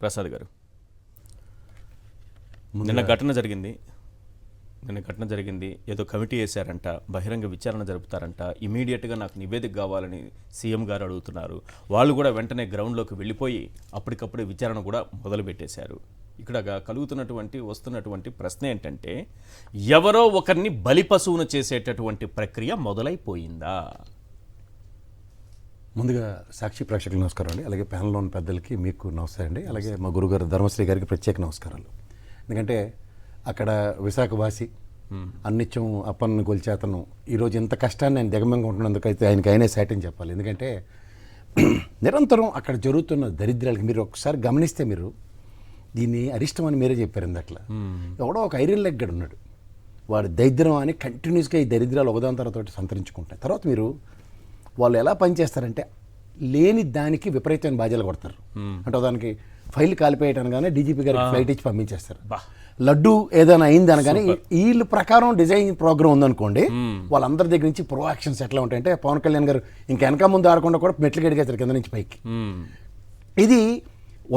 ప్రసాద్ గారు, నిన్న ఘటన జరిగింది, ఏదో కమిటీ వేశారంట, బహిరంగ విచారణ జరుపుతారంట, ఇమీడియట్గా నాకు నివేదిక కావాలని సీఎం గారు అడుగుతున్నారు. వాళ్ళు కూడా వెంటనే గ్రౌండ్లోకి వెళ్ళిపోయి అప్పటికప్పుడే విచారణ కూడా మొదలుపెట్టేశారు. ఇక్కడ వస్తున్నటువంటి ప్రశ్న ఏంటంటే, ఎవరో ఒకరిని బలిపశువును చేసేటటువంటి ప్రక్రియ మొదలైపోయిందా? ముందుగా సాక్షి ప్రేక్షకులకు నమస్కారం అండి, అలాగే ప్యానెల్లోని పెద్దలకి మీకు నమస్తే అండి, అలాగే మా గురుగారు ధర్మశ్రీ గారికి ప్రత్యేక నమస్కారాలు. ఎందుకంటే అక్కడ విశాఖవాసి అన్నిత్యం అప్పన్న గొలిచేతను ఈరోజు ఇంత కష్టాన్ని ఆయన దిగమంగా ఉంటున్నందుకైతే ఆయనకి ఆయనే సాటిని చెప్పాలి. ఎందుకంటే నిరంతరం అక్కడ జరుగుతున్న దరిద్రాలకి మీరు ఒకసారి గమనిస్తే, మీరు దీన్ని అరిష్టం అని మీరే చెప్పారు ఇందట్లా. ఎవడో ఒక ఐరన్ లెగ్ గడు ఉన్నాడు, వాడి దరిద్రం అని కంటిన్యూస్గా ఈ దరిద్రాలు ఒకదాని తర్వాత సంతరించుకుంటాయి. తర్వాత మీరు వాళ్ళు ఎలా పనిచేస్తారంటే లేని దానికి విపరీతమైన బాధ్యతలు కొడతారు. అంటే దానికి ఫైల్ కాలిపోయటానగానే డీజీపీ గారికి ఫ్లైట్ ఇచ్చి పంపించేస్తారు. లడ్డు ఏదైనా అయింది అనగానే వీళ్ళ ప్రకారం డిజైన్ ప్రోగ్రామ్ ఉందనుకోండి, వాళ్ళందరి దగ్గర నుంచి ప్రో యాక్షన్స్ ఎట్లా ఉంటాయంటే, పవన్ కళ్యాణ్ గారు ఇంకా వెనక ముందు ఆడకుండా కూడా మెట్లు గడిగేస్తారు కింద నుంచి పైకి. ఇది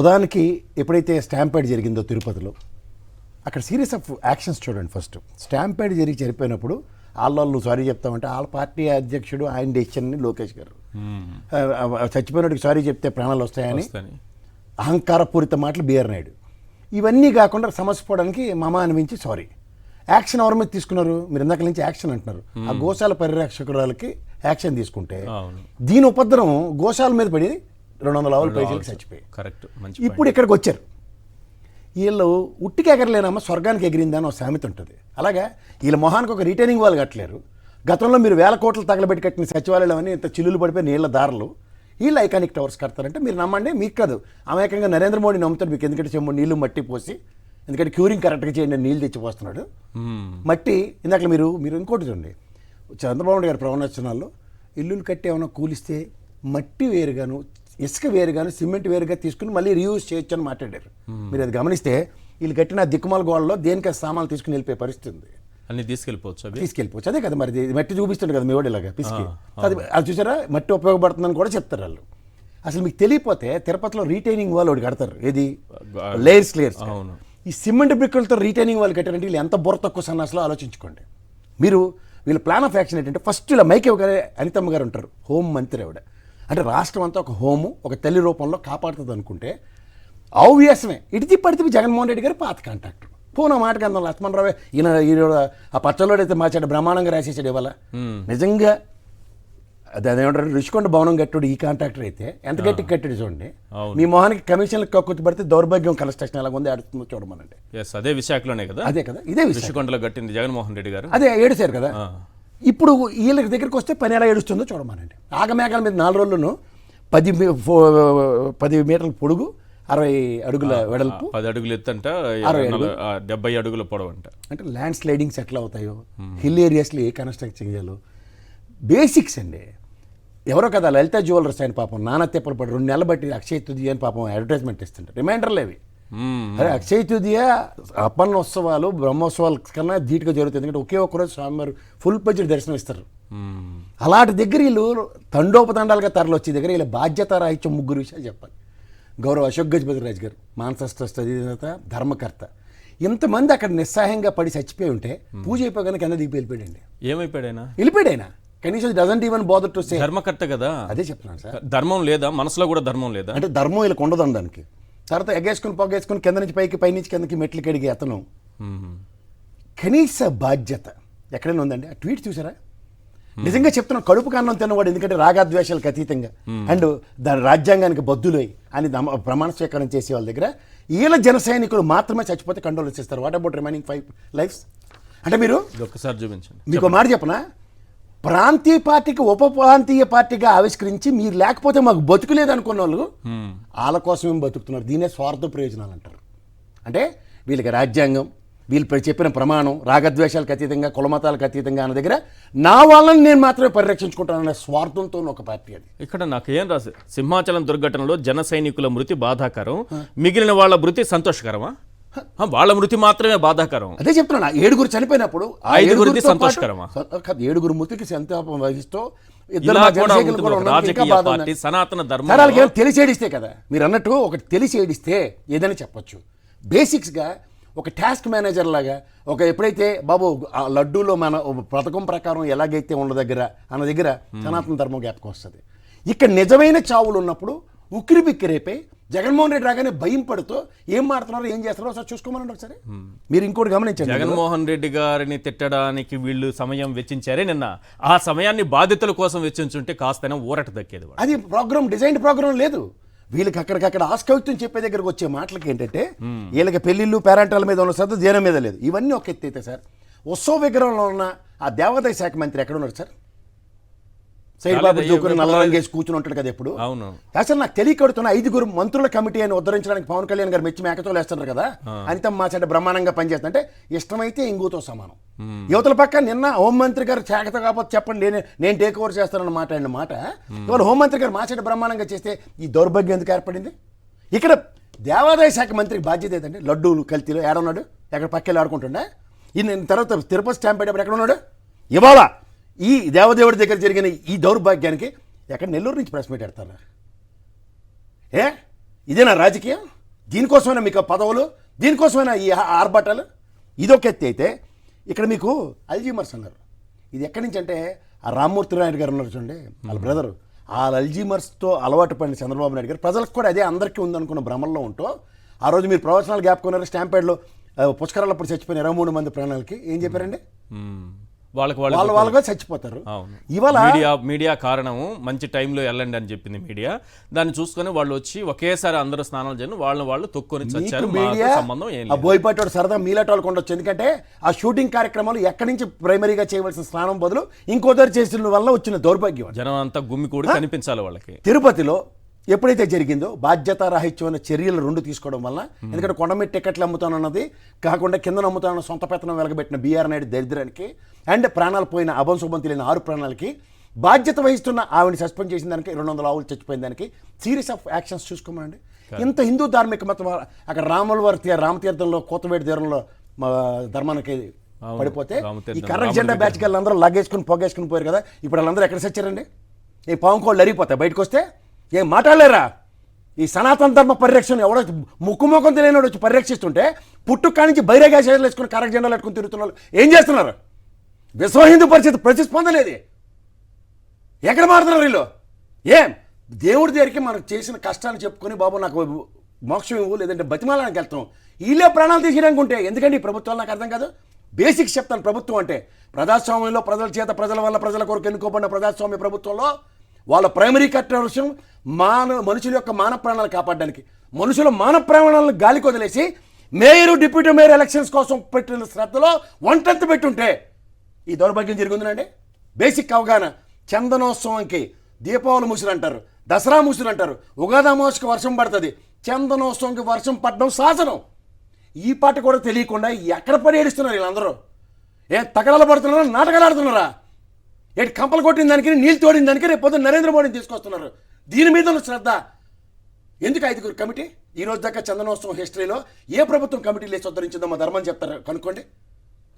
ఉదాహరణకి ఎప్పుడైతే స్టాంపేడ్ జరిగిందో తిరుపతిలో, అక్కడ సీరియస్ ఆఫ్ యాక్షన్స్ చూడండి. ఫస్ట్ స్టాంపేడ్ జరిగి చనిపోయినప్పుడు వాళ్ళు సారీ చెప్తామంటే వాళ్ళ పార్టీ అధ్యక్షుడు ఆయన డెసిషన్ని లోకేష్ గారు చచ్చిపోయినట్టుకి సారీ చెప్తే ప్రాణాలు వస్తాయని అహంకారపూరిత మాటలు బిఆర్ నాయుడు. ఇవన్నీ కాకుండా సమస్య పోవడానికి మమ అనిపించి సారీ. యాక్షన్ ఎవరి మీద తీసుకున్నారు? మీరు ఇందాక నుంచి యాక్షన్ అంటున్నారు. ఆ గోశాల పరిరక్షకురాలకి యాక్షన్ తీసుకుంటే దీని ఉపద్రవం గోశాల మీద పడి 200 ఆవుల పైసలకి చచ్చిపోయి. ఇప్పుడు ఇక్కడికి వచ్చారు వీళ్ళు, ఉట్టికి ఎగరలేనమ్మా స్వర్గానికి ఎగిరిందా అని ఒక సామెత ఉంటుంది. అలాగే వీళ్ళ మొహానికి ఒక రిటైనింగ్ వాళ్ళు కట్టలేరు. గతంలో మీరు 1000 కోట్లు తగలబెట్టి కట్టిన సచివాలయాలు అని ఇంత చిల్లులు పడిపోయి నీళ్ళ దారులు, వీళ్ళు ఐకానిక్ టవర్స్ కడతారంటే మీరు నమ్మండి. మీకు కాదు, అమాయకంగా నరేంద్ర మోడీ నమ్ముతారు. మీకు ఎందుకంటే చెమ్ము నీళ్లు మట్టి పోసి, ఎందుకంటే క్యూరింగ్ కరెక్ట్గా చేయండి, నీళ్ళు తెచ్చిపోస్తున్నాడు మట్టి. ఇందాక మీరు ఇంకోటి చూడండి, చంద్రబాబు నాయుడు గారి ప్రవచనాల్లో ఇల్లులు కట్టి ఏమైనా కూలిస్తే మట్టి వేరుగాను ఇసుక వేరుగాను సిమెంట్ వేరుగా తీసుకుని మళ్ళీ రీయూజ్ చేయొచ్చు అని మాట్లాడారు. మీరు అది గమనిస్తే వీళ్ళు కట్టిన దిక్కుమాల గోడలో దేనికి సామాన్లు తీసుకుని వెళ్ళిపోయే పరిస్థితి ఉంది. అన్ని తీసుకెళ్ళిపోవచ్చు. అదే కదా మరి మట్టి చూపిస్తుండే కదా మీ వాడు ఇలాగా పిసికి. అది చూసారా, మట్టి ఉపయోగపడుతుందని కూడా చెప్తారు వాళ్ళు. అసలు మీకు తెలియపోతే తిరుపతిలో రీటైనింగ్ వాళ్ళు ఒకటి కడతారు, ఏది లేయర్స్. ఈ సిమెంట్ బ్రిక్కులతో రీటైనింగ్ వాళ్ళు కట్టారంటే వీళ్ళు ఎంత బుర్ర తక్కువ సన్నాసులో ఆలోచించుకోండి. మీరు వీళ్ళ ప్లాన్ ఆఫ్ యాక్షన్ ఏంటంటే, ఫస్ట్ ఇలా మైకేవ్ గారు అనితమ్మ గారు ఉంటారు, హోం మంత్రి ఆవిడ. అంటే రాష్ట్రం అంతా ఒక హోము ఒక తల్లి రూపంలో కాపాడుతుంది అనుకుంటే ఆబ్వియస్మే ఇటు పడితే జగన్మోహన్ రెడ్డి గారు పాత కాంట్రాక్టర్. పోనా మాట కందం లక్ష్మణరావే ఈయన ఆ పచ్చలోడైతే మార్చాడు, బ్రహ్మాండంగా రాసేసాడు. ఇవాళ నిజంగా అదేమంటారు, రుషికొండ భవనం కట్టుడు ఈ కాంట్రాక్టర్ అయితే ఎంత గట్టికి కట్టాడు చూడండి. మీ మొహానికి కమిషన్లకు కక్కుర్తి పడితే దౌర్భాగ్యం కన్స్ట్రక్షన్ ఎలా ఉంది ఆడుతుందో చూడమనండి. అదే విశాఖలోనే కదా, అదే కదా, ఇదే రుషికొండలో కట్టింది జగన్మోహన్ రెడ్డి గారు. అదే ఏడుసారు కదా. ఇప్పుడు వీళ్ళ దగ్గరికి వస్తే పని ఎలా ఏడుస్తుందో చూడమనండి. ఆగమేఘాల మీద 4 రోజులను 10 మీటర్ల పొడుగు, 60 అడుగుల వెడల్పు, 10 అడుగులు ఎత్తంట, 70 అడుగుల పొడవంట. అంటే ల్యాండ్ స్లైడింగ్స్ ఎట్లా అవుతాయో, హిల్ ఏరియాస్లో ఏ కన్స్ట్రక్షన్ చేయాలో బేసిక్స్ అండి. ఎవరో కదా లలిత జ్యువెలర్స్ ఆయన పాపం నానా తెప్పలు పడి 2 నెలలు బట్టి అక్షయ తృతీయ అని పాపం అడ్వర్టైజ్మెంట్ ఇస్తుంటారు, రిమైండర్లు అవి. అరే అక్షయ తృతీయ అప్పన్నోత్సవాలు బ్రహ్మోత్సవాల కన్నా ధీటుగా జరుగుతుంది. ఎందుకంటే ఒకే ఒక్కరోజు స్వామివారు ఫుల్ బడ్జెట్ దర్శనం ఇస్తారు. అలాంటి దగ్గర వీళ్ళు తండోపతండాలుగా తరలి వచ్చే దగ్గర వీళ్ళ బాధ్యత రాహిత్యం 3 విషయాలు చెప్పాలి. గౌరవ అశోక్ గజపతిరాజు గారు మానస ట్రస్ట్ అధినేత, ధర్మకర్త. ఇంతమంది అక్కడ నిస్సహాయంగా పడి చచ్చిపోయి ఉంటే పూజ అయిపోగానే కింద దిగి వెళ్ళిపోయాడండి. వెళ్ళిపోయాడు కనీసం doesn't even bother to say. ధర్మకర్త కదా, అదే చెప్తున్నాను సార్. ధర్మం లేదా మనసులో కూడా ధర్మం లేదా అంటే ధర్మం వీళ్ళకి ఉండదు దానికి. తర్వాత ఎగేసుకుని పొగేసుకుని కింద నుంచి పైకి, పై నుంచి కిందకి మెట్లు కడిగి అతను కనీస బాధ్యత ఎక్కడైనా ఉందండి? ఆ ట్వీట్ చూసారా? నిజంగా చెప్తున్నా, కడుపు కన్నం తిన్నవాడు, ఎందుకంటే రాగద్వేషాలకు అతీతంగా అండ్ దాని రాజ్యాంగానికి బద్దులై అని ప్రమాణ స్వీకారం చేసే వాళ్ళ దగ్గర వీళ్ళ జన సైనికులు మాత్రమే చచ్చిపోతే కంట్రోల్ వచ్చేస్తారు. What about remaining 5 lifes? అంటే మీరు ఒక్కసారి చూపించండి. మీకు మాట చెప్పనా, ప్రాంతీయ పార్టీకి ఉప ప్రాంతీయ పార్టీగా ఆవిష్కరించి మీరు లేకపోతే మాకు బతుకులేదు అనుకున్న వాళ్ళు వాళ్ళ కోసం ఏం బతుకుతున్నారు. దీనే స్వార్థ ప్రయోజనాలు అంటారు. అంటే వీళ్ళకి రాజ్యాంగం, వీళ్ళు చెప్పిన ప్రమాణం, రాగద్వేషాలకు అతీతంగా, కులమతాలకు అతీతంగా అన్న దగ్గర నా వాళ్ళని నేను మాత్రమే పరిరక్షించుకుంటానన్న స్వార్థంతో ఒక పార్టీ అది. ఇక్కడ నాకు ఏం రాదు, సింహాచలం దుర్ఘటనలో జన సైనికుల మృతి బాధాకరం, మిగిలిన వాళ్ళ మృతి సంతోషకరమా? వాళ్ళ మృతి మాత్రమే బాధాకరం. అదే చెప్తున్నా, 7 చనిపోయినప్పుడు 5 సంతోషకరమా? 7 మృతికి సంతాపం వహిస్తూ ఇద్దరు ఇలా మా కూడా జనసైనికులు ఉంటుంది కూడా ఒక ఉన్నందుకు ఇంకా రాజకీయ బాధ ఉంది. పార్టీ సనాతన ధర్మం తరాలకి ఏమైనా తెలిసి ఏడిస్తే కదా మీరు అన్నట్టు ఒకటి తెలిసి ఏడిస్తే ఏదైనా చెప్పొచ్చు. బేసిక్స్గా ఒక టాస్క్ మేనేజర్ లాగా ఒక ఎప్పుడైతే బాబు ఆ లడ్డూలో మన పథకం ప్రకారం ఎలాగైతే ఉన్న దగ్గర అన్న దగ్గర సనాతన ధర్మం జ్ఞాపకం వస్తుంది. ఇక్కడ నిజమైన చావులు ఉన్నప్పుడు ఉక్కిరి బిక్కిరైపోయి జగన్మోహన్ రెడ్డి రాగానే భయం పడుతూ ఏం మాడుతున్నారో ఏం చేస్తున్నారో ఒకసారి చూసుకోమనండి. ఒకసారి మీరు ఇంకోటి గమనించండి, జగన్మోహన్ రెడ్డి గారిని తిట్టడానికి వీళ్ళు సమయం వెచ్చించారే నిన్న. ఆ సమయాన్ని బాధితుల కోసం వెచ్చించుంటే కాస్తైనా ఊరట దక్కేది. అది ప్రోగ్రామ్ డిజైన్ ప్రోగ్రామ్ లేదు. వీళ్ళకి అక్కడికక్కడ ఆస్కవిత్వం చెప్పే దగ్గరకు వచ్చే మాటలకి ఏంటంటే వీళ్ళకి పెళ్లిళ్ళు పేరెంటాల మీద ఉన్న శ్రద్ధ జనం మీద లేదు. ఇవన్నీ ఒక ఎత్తి అయితే సార్ ఉత్సవ విగ్రహంలో ఉన్న ఆ దేవాదాయ శాఖ మంత్రి ఎక్కడ ఉన్నారు సార్? సైడ్ బాబు దూకుని నల్ల రంగేసి కూర్చుని ఉంటాడు కదా ఎప్పుడు. అవును అసలు నాకు తెలియకడుతున్న 5 మంత్రుల కమిటీ అని ఉద్ధరించడానికి పవన్ కళ్యాణ్ గారు మెచ్చి మేకతోలు వేస్తున్నారు కదా, అంత మా చెడ్డ బ్రహ్మాండంగా పనిచేస్తుంటే ఇష్టమైతే ఇంగుతో సమానం. యువతల పక్క నిన్న హోంమంత్రి గారు చేకత కాకపోతే చెప్పండి నేను టేక్ ఓవర్ చేస్తానన్న మాట్లాడిన మాట ఇవాళ హోంమంత్రి గారు మా చెడ్డ బ్రహ్మాండంగా చేస్తే ఈ దౌర్భాగ్యం ఎందుకు ఏర్పడింది? ఇక్కడ దేవాదాయ శాఖ మంత్రికి బాధ్యత ఏదండి? లడ్డూలు కల్తీలో ఏడున్నాడు? ఎక్కడ పక్కెళ్ళి ఆడుకుంటుండే? ఈ తర్వాత తిరుపతి స్టాంప్ పెట్టేప్పుడు ఎక్కడ ఉన్నాడు? ఇవాళ ఈ దేవదేవుడి దగ్గర జరిగిన ఈ దౌర్భాగ్యానికి ఎక్కడ నెల్లూరు నుంచి ప్రెస్ మీట్ పెడతారా? ఇదేనా రాజకీయం? దీనికోసమైనా మీకు పదవులు, దీనికోసమైనా ఈ ఆర్భాటాలు? ఇదొక ఎత్తి అయితే ఇక్కడ మీకు అల్జీమర్స్ అన్నారు. ఇది ఎక్కడి నుంచి అంటే ఆ రామ్మూర్తి నాయుడు గారు ఉన్నారు చూడండి, వాళ్ళ బ్రదరు. ఆ అల్జీమర్స్తో అలవాటు పడిన చంద్రబాబు నాయుడు గారు ప్రజలకు కూడా అదే అందరికీ ఉందనుకున్న భ్రమంలో ఉంటూ ఆ రోజు మీరు ప్రవచనాలు గ్యాపుకున్నారు. స్టాంపేడ్లో పుష్కరాలప్పుడు చచ్చిపోయిన 23 మంది ప్రాణాలకి ఏం చెప్పారండి? వాళ్ళుగా చచ్చిపోతారు. ఇవాళ మీడియా కారణము మంచి టైంలో వెళ్ళండి అని చెప్పింది మీడియా. దాన్ని చూసుకొని వాళ్ళు వచ్చి ఒకేసారి అందరూ స్నానాలు చేయను వాళ్ళు తొక్కుని చచ్చారు. సంబంధం ఏం లేదు. బోయపాటి సరదా మీలాటోళ్ళకు ఉండొచ్చు. ఎందుకంటే ఆ షూటింగ్ కార్యక్రమాలు ఎక్కడి నుంచి ప్రైమరీగా చేయవలసిన స్నానం బదులు ఇంకోదారి చేసిన వల్ల వచ్చిన దౌర్భాగ్యం. జనం అంతా గుమ్మి కూడా కనిపించాలి వాళ్ళకి. తిరుపతిలో ఎప్పుడైతే జరిగిందో బాధ్యతారాహిత్యమైన చర్యలు 2 తీసుకోవడం వల్ల, ఎందుకంటే కొండమీద టికెట్లు అమ్ముతానన్నది కాకుండా కింద అమ్ముతానన్న సొంత పెత్తనం వెలగబెట్టిన బీఆర్ నాయుడు దరిద్రానికి అండ్ ప్రాణాలు పోయిన అభంశుభం తెలియని 6 ప్రాణాలకి బాధ్యత వహిస్తున్న ఆవిడని సస్పెండ్ చేసిన దానికి 200 ఆవులు చచ్చిపోయిన దానికి సీరీస్ ఆఫ్ యాక్షన్స్ చూసుకోమండి. ఇంత హిందూ ధార్మిక మతం అక్కడ రామతీర్థంలో కోతవేడి తీరంలో ధర్మానికి పడిపోతే ఈ కర్ర జెండా బ్యాచ్ గల్లు అందరూ లగేసుకుని పొగేసుకుని పోయారు కదా. ఇప్పుడు వాళ్ళందరూ ఎక్కడ చచ్చారండి? ఈ పాము కోళ్ళు అరిగిపోతాయి బయటకు వస్తే. ఏం మాట్లాడలేరా? ఈ సనాతన ధర్మ పరిరక్షణ ఎవడో ముక్కుమొఖం తెలియనివాడు వచ్చి పరిరక్షిస్తుంటే పుట్టుక నుంచి బైరాగ్యాసాలు వేసుకుని కరెక్ట్ జెండాలు పెట్టుకుని తిరుగుతున్నారు. ఏం చేస్తున్నారు? విశ్వ హిందూ పరిషత్ ప్రతిస్పందలేదు. ఎక్కడ మారుతున్నారు వీళ్ళు? ఏం దేవుడి దగ్గరికి మనకు చేసిన కష్టాలు చెప్పుకొని బాబు నాకు మోక్షం ఇవ్వు లేదంటే బతిమాలానికి వెళ్తాం. వీళ్ళే ప్రాణాలు తీసేయడానికి ఎందుకండి ఈ ప్రభుత్వాలు? నాకు అర్థం కాదు. బేసిక్స్ చెప్తాను. ప్రభుత్వం అంటే ప్రజాస్వామ్యంలో ప్రజల చేత ప్రజల వల్ల ప్రజల కొరకు ఎన్నుకోబడిన ప్రజాస్వామ్య ప్రభుత్వంలో వాళ్ళ ప్రైమరీ కర్తవ్యం మనుషుల యొక్క మానవ ప్రాణాలు కాపాడడానికి, మనుషుల మానవ ప్రాణాలను గాలికి వదిలేసి మేయరు డిప్యూటీ మేయర్ ఎలక్షన్స్ కోసం పెట్టిన శ్రద్ధలో 1/10 పెట్టుంటే ఈ దౌర్భాగ్యం జరుగుతుందండి. బేసిక్ అవగాహన. చందనోత్సవంకి దీపావళి ముసురు అంటారు, దసరా ముసురు అంటారు, ఉగాది అమావాస్యకి వర్షం పడుతుంది, చందనోత్సవంకి వర్షం పడడం శాసనం. ఈ పాట కూడా తెలియకుండా ఎక్కడ పడి ఏడుస్తున్నారు వీళ్ళందరూ? తగడాలు పడుతున్నారా? నాటకాలు ఆడుతున్నారా? కంపలు కొట్టిన దానికి నీళ్ళు తోడిన దానికి రేపు పొద్దున్న నరేంద్ర మోడీని తీసుకొస్తున్నారు. దీని మీద ఉన్న శ్రద్ధ ఎందుకు? 5 కమిటీ ఈ రోజు దాకా చందనోత్సవం హిస్టరీలో ఏ ప్రభుత్వం కమిటీ లేచి ఉద్ధరించిందో మా ధర్మం చెప్తారు కనుక్కోండి.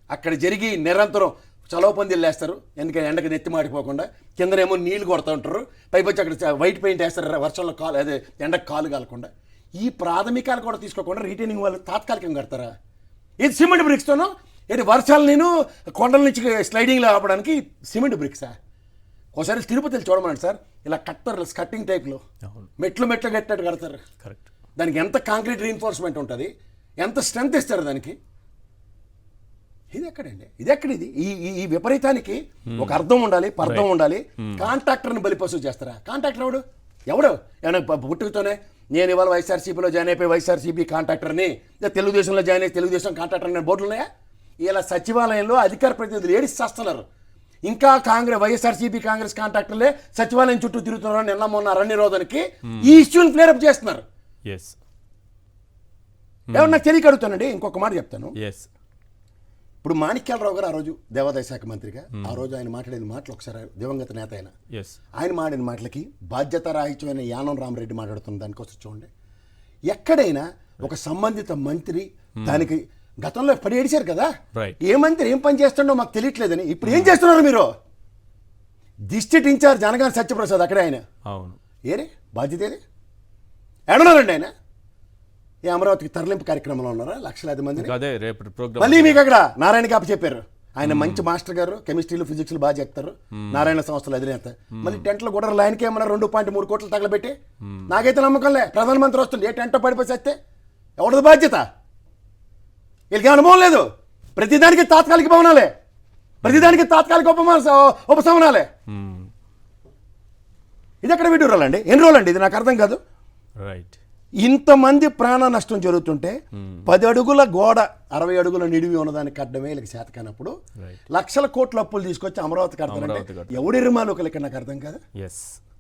అక్కడ జరిగి నిరంతరం చలవ పందిళ్ళు వేస్తారు. ఎందుకంటే ఎండకి నెత్తి మాడిపోకుండా. కిందనేమో నీళ్లు కొడుతూ ఉంటారు, పైపొచ్చి అక్కడ వైట్ పెయింట్ వేస్తారు వర్షంలో అదే ఎండకు కాలు కాలకుండా. ఈ ప్రాథమికాలు కూడా తీసుకోకుండా రిటైనింగ్ వాళ్ళు తాత్కాలికంగా కడతారా? ఇది సిమెంట్ బ్రిక్స్తోనో వర్షాలు నేను కొండల నుంచి స్లైడింగ్లో ఆపడానికి సిమెంట్ బ్రిక్సా? ఒకసారి తిరుపతిలో చూడమనండి సార్, ఇలా కట్టర్ కట్టింగ్ టైప్లో మెట్లు కట్టినట్టు కడతారు. కరెక్ట్. దానికి ఎంత కాంక్రీట్ రీఎన్ఫోర్స్మెంట్ ఉంటుంది, ఎంత స్ట్రెంత్ ఇస్తారు దానికి? ఇది ఎక్కడండి? ఇది ఎక్కడిది? ఈ విపరీతానికి ఒక అర్థం ఉండాలి, పర్థం ఉండాలి. కాంట్రాక్టర్ని బలిపశువు చేస్తారా? కాంట్రాక్టర్ ఎవడు ఏమైనా పుట్టుకతోనే నేను ఇవాళ వైఎస్ఆర్సీపీలో జాయిన్ అయిపోయి వైఎస్ఆర్సీపీ కాంట్రాక్టర్ని, తెలుగుదేశంలో జాయిన్ అయ్యి తెలుగుదేశం కాంట్రాక్టర్ అనే బోర్డులు ఉన్నాయా? ఇలా సచివాలయంలో అధికార ప్రతినిధులు ఏడిసి చేస్తున్నారు. ఇంకా వైఎస్ఆర్సీపీ కాంగ్రెస్ కాంట్రాక్టర్లే సచివాలయం చుట్టూ తిరుగుతున్నారు. నిన్న మొన్న అరణ్య నిరోధనకి ఈ ఇష్యూని ఫ్లేరప్ చేస్తున్నారు. ఎవరు నాకు తెలియక అడుగుతానండి. ఇంకొక మాట చెప్తాను. ఇప్పుడు మాణిక్యాలరావు గారు ఆ రోజు దేవాదాయ శాఖ మంత్రిగా ఆ రోజు ఆయన మాట్లాడిన మాటలు ఒకసారి దివంగత నేత ఆయన మాట్లాడిన మాటలకి బాధ్యతారాహిత్యమైన యానం రామరెడ్డి మాట్లాడుతున్న దానికోసం చూడండి. ఎక్కడైనా ఒక సంబంధిత మంత్రి దానికి గతంలో పడి ఏడిచారు కదా, ఏ మంత్రి ఏం పని చేస్తుండో మాకు తెలియట్లేదని. ఇప్పుడు ఏం చేస్తున్నారు మీరు? డిస్ట్రిక్ట్ ఇన్ఛార్జ్ అనగానే సత్యప్రసాద్ అక్కడే ఆయన అవును. ఏరే బాధ్యత ఏది ఎడన్నారండి ఆయన ఈ అమరావతికి తరలింపు కార్యక్రమంలో ఉన్నారా లక్షలాది మంది ఇంకా అదే రేపు ప్రోగ్రామ్. మళ్ళీ మీకు అక్కడ నారాయణ కాపు చెప్పారు ఆయన మంచి మాస్టర్ గారు కెమిస్ట్రీలు ఫిజిక్స్లు బాగా చెప్తారు నారాయణ సంస్థలు ఎదురేత మళ్ళీ టెంట్లో కూడా లైన్కి ఏమన్నా 2.3 కోట్లు తగలబెట్టి నాకైతే నమ్మకంలే ప్రధానమంత్రి వస్తుంది ఏ టెంట్లో పడిపోయి వస్తే ఎవరిది బాధ్యత వీళ్ళకి అనుభవం లేదు ప్రతిదానికి తాత్కాలిక భవనాలే ప్రతిదానికి తాత్కాలిక ఉపశమనాలే ఇది ఎక్కడ విడ్డూరాలండి ఎన్ని రోజులండి ఇది నాకు అర్థం కాదు. రైట్. ఇంతమంది ప్రాణ నష్టం జరుగుతుంటే 10 అడుగుల గోడ 60 అడుగుల నిడివి ఉన్నదాన్ని కట్టడమే వీళ్ళకి చేత కానప్పుడు లక్షల కోట్ల అప్పులు తీసుకొచ్చి అమరావతి కడతారంటే ఎవడి రిమాలు ఇక్కడ నాకు అర్థం కాదు. ఎస్.